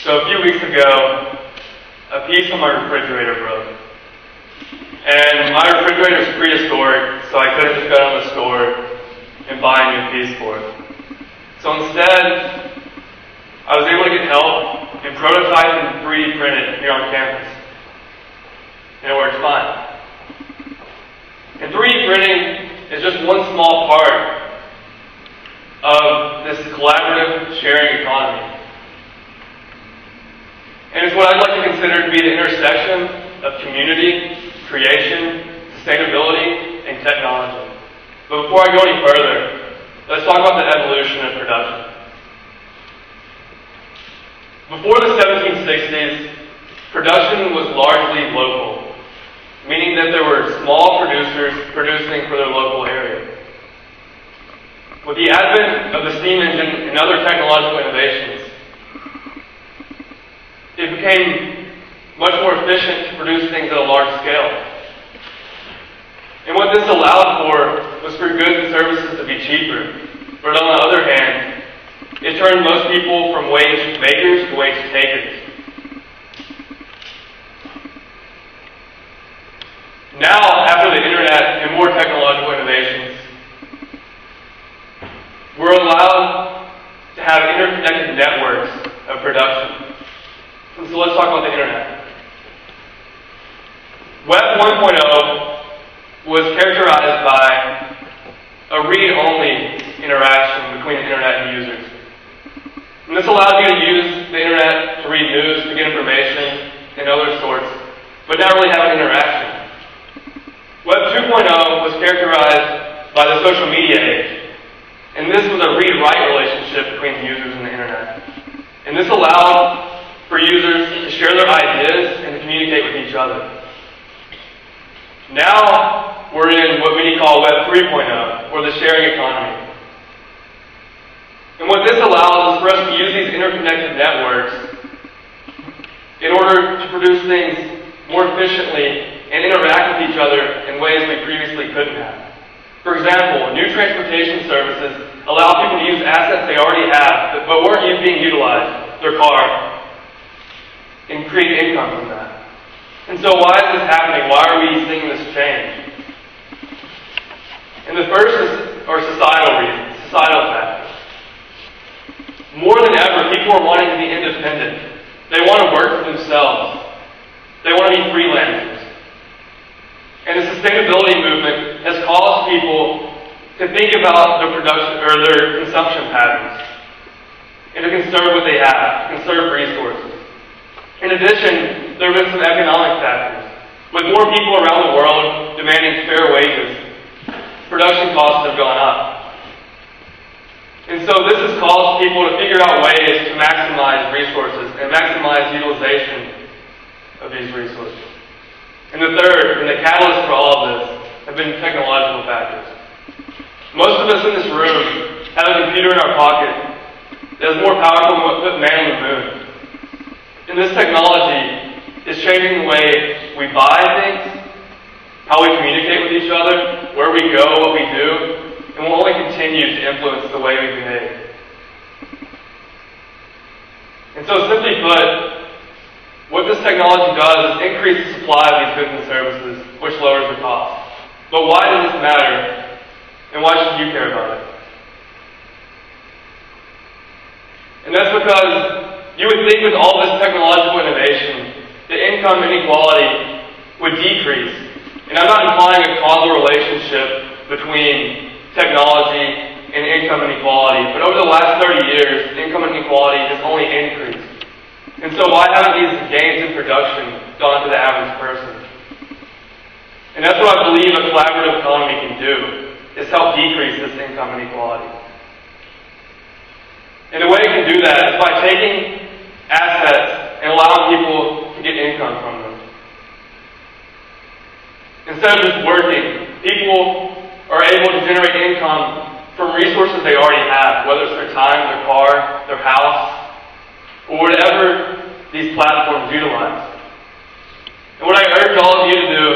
So a few weeks ago, a piece on my refrigerator broke. And my refrigerator is prehistoric, so I couldn't just go down to the store and buy a new piece for it. So instead, I was able to get help and prototype and 3D print it here on campus. And it works fine. And 3D printing is just one small part of this collaborative sharing economy. And it's what I'd like to consider to be the intersection of community, creation, sustainability, and technology. But before I go any further, let's talk about the evolution of production. Before the 1760s, production was largely local, meaning that there were small producers producing for their local area. With the advent of the steam engine and other technological innovations, it became much more efficient to produce things at a large scale. And what this allowed for was for goods and services to be cheaper. But on the other hand, it turned most people from wage makers to wage takers. Now, after the internet and more technological innovations, we're allowed to have interconnected networks of production. So let's talk about the internet. Web 1.0 was characterized by a read-only interaction between the internet and users. And this allows you to use the internet to read news, to get information, and other sorts, but not really have an interaction. Web 2.0 was characterized by the social media age. And this was a read-write relationship between the users and the internet. And this allowed for users to share their ideas and to communicate with each other. Now, we're in what we call Web 3.0, or the sharing economy. And what this allows is for us to use these interconnected networks in order to produce things more efficiently and interact with each other in ways we previously couldn't have. For example, new transportation services allow people to use assets they already have, but weren't being utilized, their car, and create income from that. And so why is this happening? Why are we seeing this change? And the first are societal reasons, societal factors. More than ever, people are wanting to be independent. They want to work for themselves. They want to be freelancers. And the sustainability movement has caused people to think about their production or their consumption patterns and to conserve what they have, conserve resources. In addition, there have been some economic factors. With more people around the world demanding fair wages, production costs have gone up. And so this has caused people to figure out ways to maximize resources and maximize utilization of these resources. And the third, and the catalyst for all of this, have been technological factors. Most of us in this room have a computer in our pocket that is more powerful than what put man on the moon. And this technology is changing the way we buy things, how we communicate with each other, where we go, what we do, and will only continue to influence the way we behave. And so simply put, what this technology does is increase the supply of these goods and services, which lowers the cost. But why does this matter? And why should you care about it? And that's because you would think with all this technological innovation, the income inequality would decrease. And I'm not implying a causal relationship between technology and income inequality, but over the last 30 years, income inequality has only increased. And so why haven't these gains in production gone to the average person? And that's what I believe a collaborative economy can do, is help decrease this income inequality. And the way it can do that is by taking assets and allowing people to get income from them. Instead of just working, people are able to generate income from resources they already have, whether it's their time, their car, their house, or whatever these platforms utilize. And what I urge all of you to do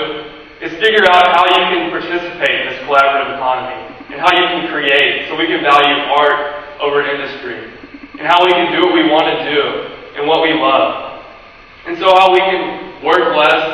is figure out how you can participate in this collaborative economy and how you can create so we can value art over industry and how we can do what we want to do and and what we love. And so how we can work less